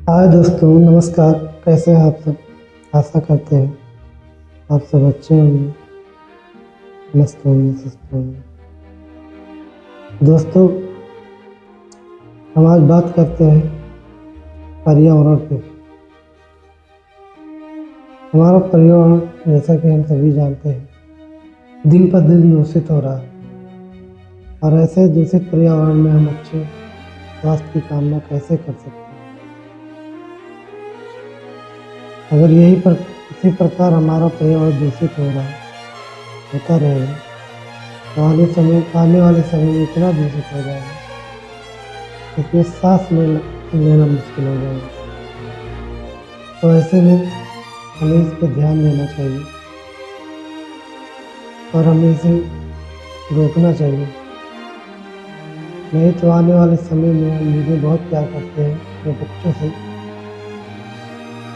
हाय दोस्तों, नमस्कार। कैसे हैं आप सब? आशा करते हैं आप सब अच्छे होंगे, मस्त होंगे, स्वस्थ होंगे। दोस्तों, हम आज बात करते हैं पर्यावरण पे। हमारा पर्यावरण, जैसा कि हम सभी जानते हैं, दिन पर दिन दूषित हो रहा है। और ऐसे दूषित पर्यावरण में हम अच्छे स्वास्थ्य की कामना कैसे कर सकते हैं? अगर इसी प्रकार हमारा पर्यावरण दूषित हो रहा है, होता रहेगा, तो आने वाले समय में इतना दूषित हो जाएगा, इसमें सांस लेना मुश्किल हो जाएगा। तो ऐसे में हमें इस पर ध्यान देना चाहिए और हमें इसे रोकना चाहिए। नहीं तो आने वाले समय में हम जिन्हें बहुत प्यार करते हैं, अपने बच्चों से,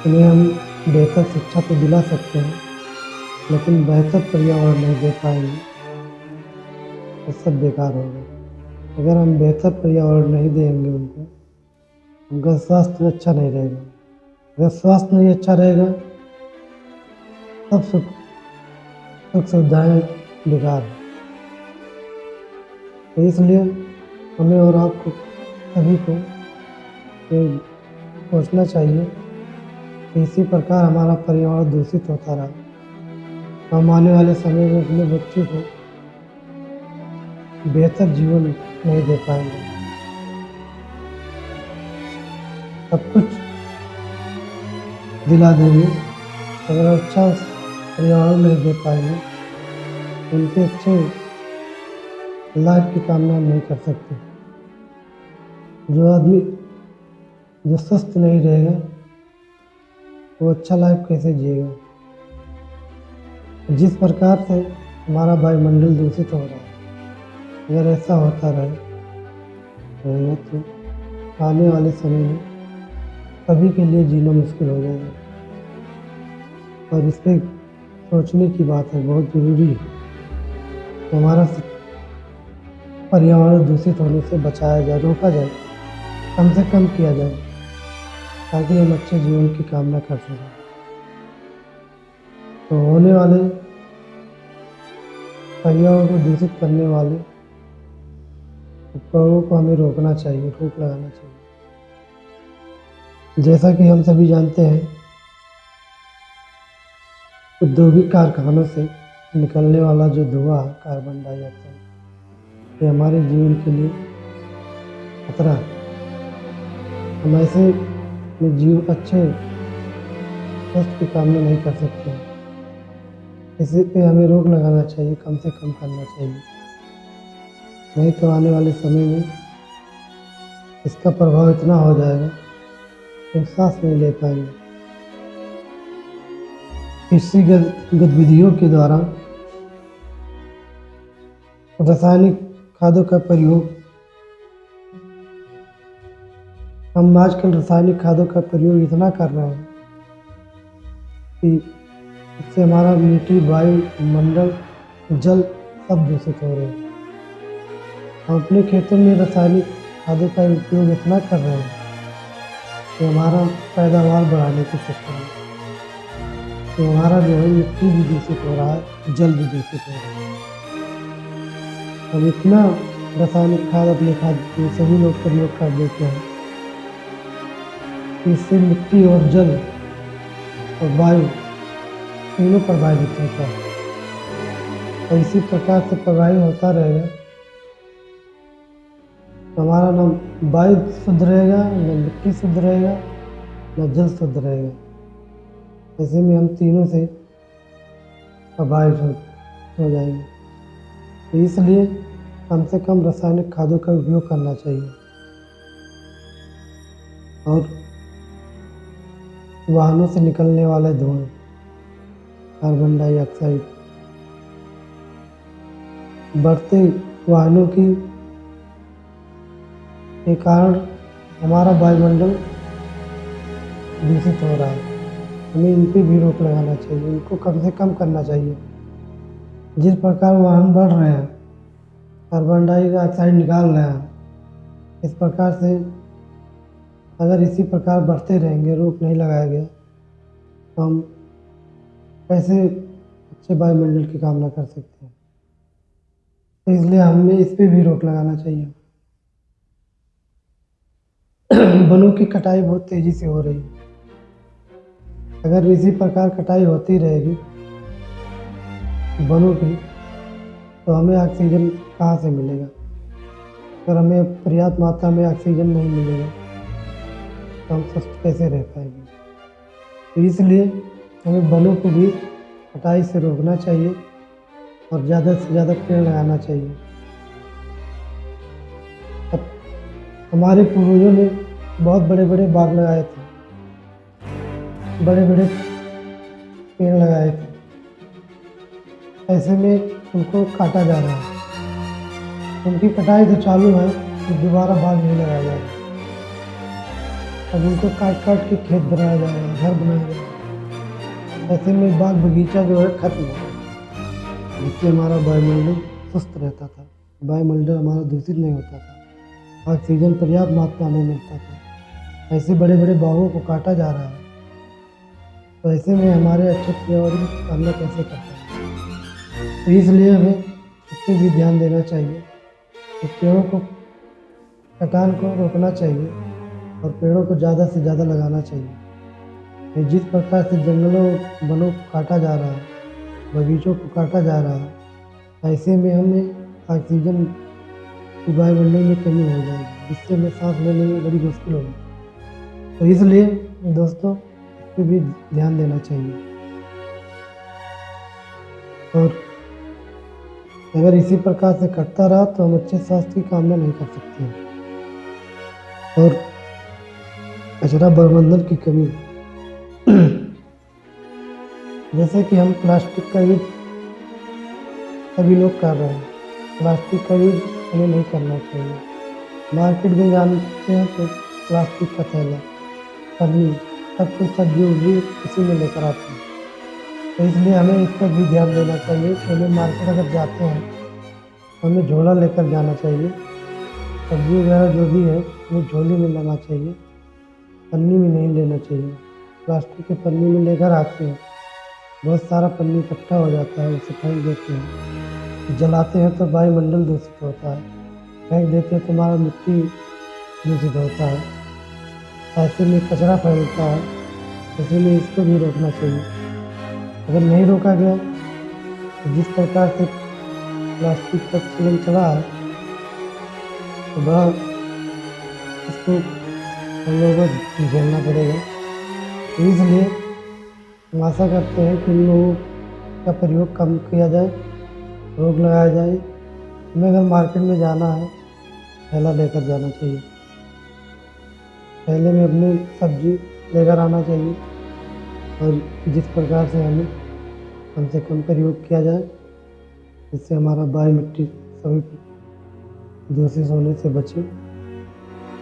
उन्हें हम बेहतर शिक्षा तो दिला सकते हैं, लेकिन बेहतर पर्यावरण नहीं दे पाएंगे तो सब बेकार होगा। अगर हम बेहतर पर्यावरण नहीं देंगे उनको, उनका स्वास्थ्य अच्छा नहीं रहेगा। अगर स्वास्थ्य नहीं अच्छा रहेगा, सब सुख सुविधाएं बेकार हैं। तो इसलिए हमें और आपको सभी को ये सोचना चाहिए कि इसी प्रकार हमारा पर्यावरण दूषित होता रहा, तो हम आने वाले समय में अपने बच्चों को बेहतर जीवन नहीं दे पाएंगे। सब कुछ दिला देंगे, अगर अच्छा पर्यावरण नहीं दे पाएंगे तो उनके अच्छे लाइफ की कामना हम नहीं कर सकते। जो स्वस्थ नहीं रहेगा वो अच्छा लाइफ कैसे जिएगा? जिस प्रकार से हमारा वायुमंडल दूषित हो रहा है, अगर ऐसा होता रहेगा तो आने वाले समय में सभी के लिए जीना मुश्किल हो जाएगा। और इस पर सोचने की बात है, बहुत ज़रूरी है कि हमारा पर्यावरण दूषित होने से बचाया जाए, रोका जाए, कम से कम किया जाए, ताकि हम अच्छे जीवन की कामना कर सकें। तो होने वाले पर्यावरण को दूषित करने वाले उपकरणों को हमें रोकना चाहिए, रोक लगाना चाहिए। जैसा कि हम सभी जानते हैं, औद्योगिक कारखानों से निकलने वाला जो धुआं, कार्बन डाइऑक्साइड, ये हमारे जीवन के लिए खतरा है। हम ऐसे में अच्छे स्वास्थ्य की कामना नहीं कर सकते हैं। इसी पे हमें रोक लगाना चाहिए, कम से कम करना चाहिए। नहीं तो आने वाले समय में इसका प्रभाव इतना हो जाएगा कि हम सांस नहीं ले पाएंगे। कृषि गतिविधियों के द्वारा रासायनिक खादों का प्रयोग, हम आजकल रासायनिक खादों का प्रयोग इतना कर रहे हैं कि इससे हमारा मिट्टी, वायु मंडल, जल सब दूषित हो रहे हैं। हम अपने खेतों में रासायनिक खादों का उपयोग इतना कर रहे हैं कि हमारा पैदावार बढ़ाने के चक्कर में कि हमारा जो है मिट्टी भी दूषित हो रहा है, जल भी दूषित हो रहा है। हम इतना रासायनिक खाद अपने खाद्य में सभी लोग प्रयोग कर देते हैं कि इससे मिट्टी और जल और वायु तीनों प्रभावित होता है। और इसी प्रकार से प्रभावित होता रहेगा तो हमारा न वायु शुद्ध रहेगा, न मिट्टी शुद्ध रहेगा, न जल शुद्ध रहेगा। ऐसे में हम तीनों से प्रभावित हो जाएंगे। तो इसलिए कम से कम रासायनिक खादों का उपयोग करना चाहिए। और वाहनों से निकलने वाले धुएं, कार्बन डाइऑक्साइड, बढ़ते वाहनों के कारण हमारा वायुमंडल दूषित हो रहा है। हमें इन पर भी रोक लगाना चाहिए, इनको कम से कम करना चाहिए। जिस प्रकार वाहन बढ़ रहे हैं, कार्बन डाइऑक्साइड निकाल रहे हैं, इस प्रकार से अगर इसी प्रकार बढ़ते रहेंगे, रोक नहीं लगाया गया, तो हम कैसे अच्छे वायुमंडल की कामना कर सकते हैं। तो इसलिए हमें इस पे भी रोक लगाना चाहिए। वनों की कटाई बहुत तेजी से हो रही है। अगर इसी प्रकार कटाई होती रहेगी वनों की, तो हमें ऑक्सीजन कहाँ से मिलेगा? अगर हमें पर्याप्त मात्रा में ऑक्सीजन नहीं मिलेगा, तो हम स्वस्थ कैसे रह पाएंगे? तो इसलिए हमें वनों को भी कटाई से रोकना चाहिए और ज़्यादा से ज़्यादा पेड़ लगाना चाहिए। अब हमारे पूर्वजों ने बहुत बड़े बड़े बाग लगाए थे, बड़े बड़े पेड़ लगाए थे। ऐसे में उनको काटा जा रहा है। उनकी कटाई तो चालू है, तो दोबारा बाग नहीं लगाया जा रहा। अब उनको काट काट के खेत बनाया जा रहा है, घर बनाया जा रहा है। ऐसे में बाग बगीचा जो है खत्म हो गया, जिससे हमारा वायुमंडल स्वस्थ रहता था, वायुमंडल हमारा दूषित नहीं होता था, ऑक्सीजन पर्याप्त मात्रा में मिलता था। ऐसे बड़े बड़े बागों को काटा जा रहा है, तो ऐसे में हमारे अच्छे पर्यावरण की कामना कैसे कर पाएंगे? तो इसलिए हमें इस पर भी ध्यान देना चाहिए कि पेड़ों को कटान को रोकना चाहिए और पेड़ों को ज़्यादा से ज़्यादा लगाना चाहिए। कि जिस प्रकार से जंगलों वनों को काटा जा रहा है, बगीचों को काटा जा रहा है, ऐसे में हमें ऑक्सीजन की वायुमंडल में कमी हो जाएगी, जिससे हमें सांस लेने में बड़ी मुश्किल होगी। तो इसलिए दोस्तों, इस पर भी ध्यान देना चाहिए। और अगर इसी प्रकार से कटता रहा, तो हम अच्छे स्वास्थ्य की कामना नहीं कर सकते हैं। और कचरा प्रबंधन की कमी, जैसे कि हम प्लास्टिक का यूज सभी लोग कर रहे हैं। प्लास्टिक का यूज हमें नहीं करना चाहिए। मार्केट में जानते हैं तो प्लास्टिक का थैला, पन्नी, सब कुछ सब्जी उब्जी इसी में लेकर आते हैं। तो इसलिए हमें इस पर भी ध्यान देना चाहिए कि हमें मार्केट अगर जाते हैं तो हमें झोला लेकर जाना चाहिए। सब्जी वगैरह जो भी है हमें झोले में लाना चाहिए, पन्नी में नहीं लेना चाहिए। प्लास्टिक की पन्नी में लेकर आते हैं, बहुत सारा पन्नी इकट्ठा हो जाता है, उसे फेंक देते हैं। जलाते हैं तो वायुमंडल दूषित होता है, फेंक देते हैं तो हमारा मिट्टी दूषित होता है। ऐसे में कचरा फैलता है। ऐसे में इसको भी रोकना चाहिए। अगर नहीं रोका गया तो जिस प्रकार से प्लास्टिक का चलन चला है, तो बड़ा इसको हम लोगों को झेलना पड़ेगा। तो इसलिए हम आशा करते हैं कि इन लोगों का प्रयोग कम किया जाए, रोक लगाया जाए। हमें अगर मार्केट में जाना है, थैला लेकर जाना चाहिए, थैले में अपनी सब्जी लेकर आना चाहिए। और जिस प्रकार से हमें कम से कम प्रयोग किया जाए, जिससे हमारा वायु मिट्टी सभी दूषित होने से बचे।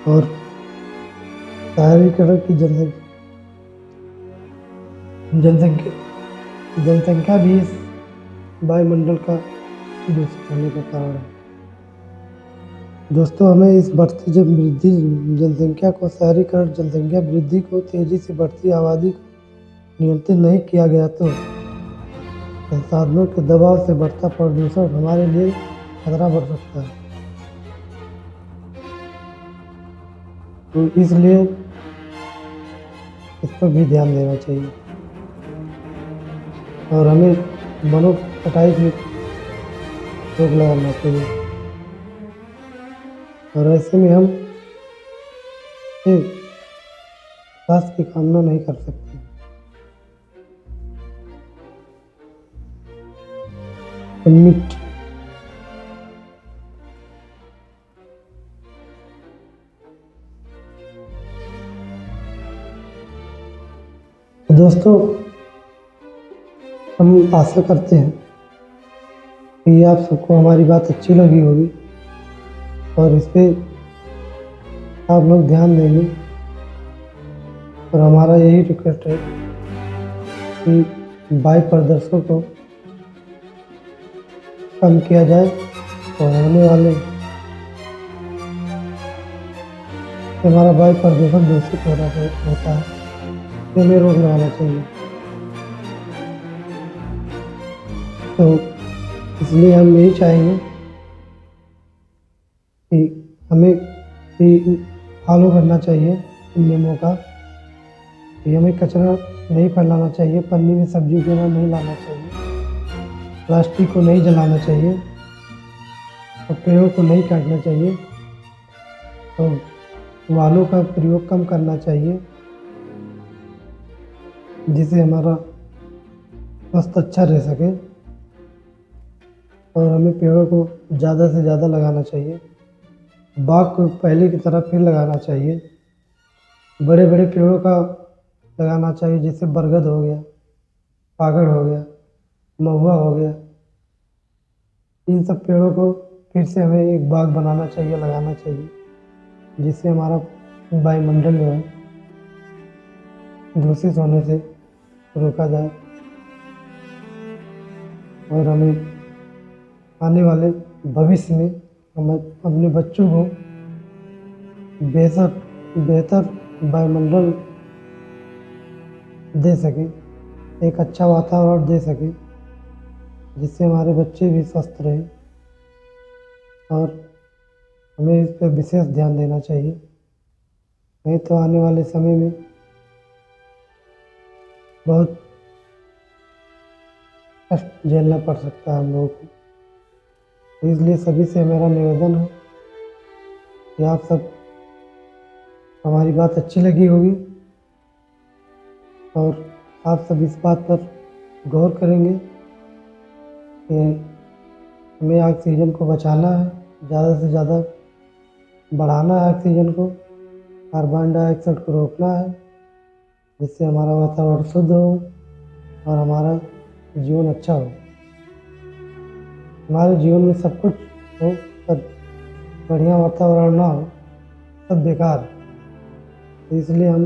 और शहरीकरण की जनसंख्या भी इस वायुमंडल का दूषित होने का कारण है। दोस्तों, हमें इस बढ़ती जनसंख्या को, शहरीकरण जनसंख्या वृद्धि को, तेजी से बढ़ती आबादी को नियंत्रित नहीं किया गया तो संसाधनों के दबाव से बढ़ता प्रदूषण हमारे लिए खतरा बढ़ सकता है। तो इसलिए इस पर भी ध्यान देना चाहिए और हमें वनों की कटाई की रोक लगाना चाहिए। और ऐसे में हम स्वास्थ्य की कामना नहीं कर सकते। मिट्टी दोस्तों, हम आशा करते हैं कि आप सबको हमारी बात अच्छी लगी होगी और इस पे आप लोग ध्यान देंगे। और हमारा यही रिक्वेस्ट है कि वायु प्रदूषण को कम किया जाए और इससे हमारा वायु प्रदूषण दूषित होता है, तो हमें रोक लगाना चाहिए। तो इसलिए हम यही चाहेंगे कि हमें भी फॉलो करना चाहिए इन नियमों का कि हमें कचरा नहीं फैलाना चाहिए, पन्नी में सब्जी वगैरह नहीं लाना चाहिए, प्लास्टिक को नहीं जलाना चाहिए और पेड़ों को नहीं काटना चाहिए। तो वाहनों का प्रयोग कम करना चाहिए, जिससे हमारा स्वास्थ्य अच्छा रह सके। और हमें पेड़ों को ज़्यादा से ज़्यादा लगाना चाहिए। बाग को पहले की तरह फिर लगाना चाहिए। बड़े बड़े पेड़ों का लगाना चाहिए, जैसे बरगद हो गया, पागड़ हो गया, महुआ हो गया। इन सब पेड़ों को फिर से हमें एक बाग बनाना चाहिए, लगाना चाहिए, जिससे हमारा वायुमंडल जो है दूषित होने से रोका जाए। और हमें आने वाले भविष्य में हम अपने बच्चों को बेहतर वायुमंडल दे सकें, एक अच्छा वातावरण दे सकें, जिससे हमारे बच्चे भी स्वस्थ रहें। और हमें इस पर विशेष ध्यान देना चाहिए, नहीं तो आने वाले समय में बहुत कष्ट झेलना पड़ सकता है हम लोगों को। तो इसलिए सभी से मेरा निवेदन है कि आप सब, हमारी बात अच्छी लगी होगी और आप सब इस बात पर गौर करेंगे कि हमें ऑक्सीजन को बचाना है, ज़्यादा से ज़्यादा बढ़ाना है ऑक्सीजन को, कार्बन डाइऑक्साइड को रोकना है, जिससे हमारा वातावरण शुद्ध हो और हमारा जीवन अच्छा हो। हमारे जीवन में सब कुछ हो पर बढ़िया वातावरण ना हो, सब बेकार। तो इसलिए हम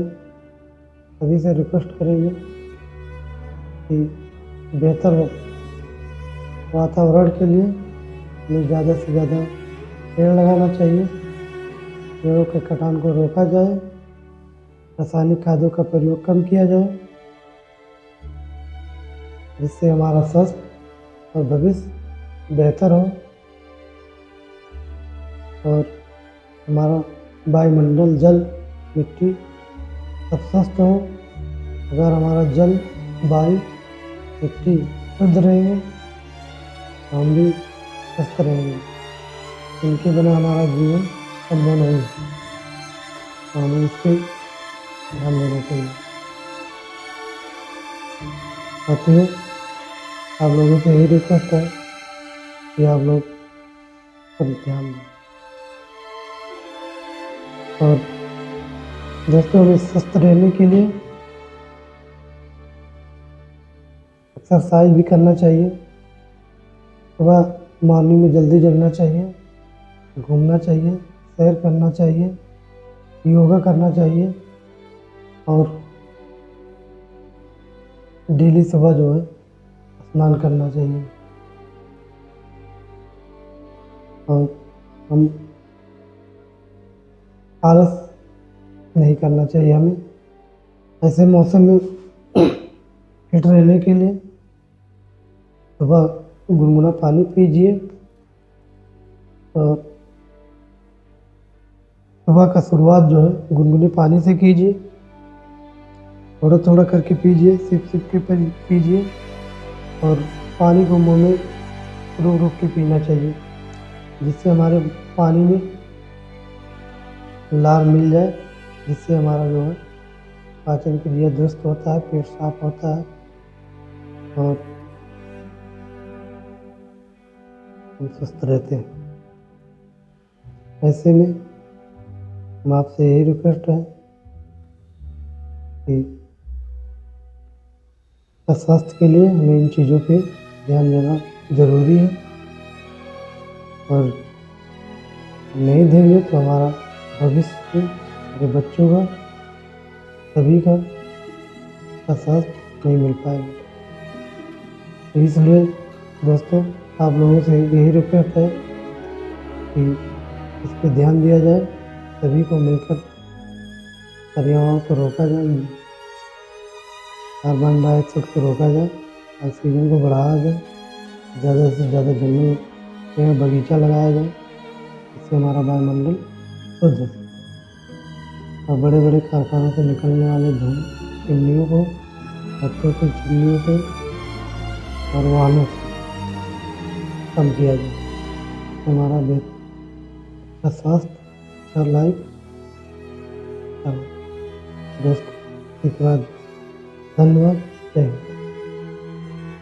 सभी से रिक्वेस्ट करेंगे कि बेहतर वातावरण के लिए हमें ज़्यादा से ज़्यादा पेड़ लगाना चाहिए, पेड़ों के कटान को रोका जाए, रासायनिक खादों का प्रयोग कम किया जाए, जिससे हमारा स्वास्थ्य और भविष्य बेहतर हो और हमारा वायुमंडल, जल, मिट्टी सब स्वस्थ हो। अगर हमारा जल, वायु, मिट्टी शुद्ध रहेंगे तो हम भी स्वस्थ रहेंगे। इनके बिना हमारा जीवन संभव नहीं है, तो हमें इस पर ध्यान देना चाहिए। साथियों, आप लोगों से यही रिक्वेस्ट है कि आप लोग पर ध्यान दें। और दोस्तों, हमें स्वस्थ रहने के लिए एक्सरसाइज भी करना चाहिए। सुबह मॉर्निंग में जल्दी जगना चाहिए, घूमना चाहिए, सैर करना चाहिए, योगा करना चाहिए और डेली सुबह जो है स्नान करना चाहिए। और हम आलस नहीं करना चाहिए। हमें ऐसे मौसम में फिट रहने के लिए सुबह गुनगुना पानी पीजिए और सुबह का शुरुआत जो है गुनगुने पानी से कीजिए। थोड़ा थोड़ा करके पीजिए, सिप सिप के पीजिए और पानी को मुंह में रुक रुक के पीना चाहिए, जिससे हमारे पानी में लार मिल जाए, जिससे हमारा जो है पाचन क्रिया दुरुस्त होता है, पेट साफ होता है और हम स्वस्थ रहते हैं। ऐसे में हम आपसे यही रिक्वेस्ट है कि स्वास्थ्य के लिए हमें इन चीज़ों पे ध्यान देना ज़रूरी है और नहीं देंगे तो हमारा भविष्य, हमारे बच्चों का, सभी का स्वास्थ्य नहीं मिल पाएगा। इसलिए दोस्तों, आप लोगों से यही रिक्वेस्ट है कि इस पे ध्यान दिया जाए, सभी को मिलकर परियों को रोका जाए, कार्बन डाइऑक्साइड को रोका जाए, ऑक्सीजन को बढ़ाया जाए, ज़्यादा से ज़्यादा जंगल पेड़ बगीचा लगाया जाए, इससे हमारा वायुमंडल शुद्ध हो। और बड़े बड़े कारखानों से निकलने वाले धुएं, चिमनियों को, फैक्ट्रियों की चिमनियों से और वाहनों से कम किया जाए, हमारा बेहतर स्वास्थ्य, अच्छा लाइफ। दोस्तों, एक बार धन्यवाद, जय हिंद।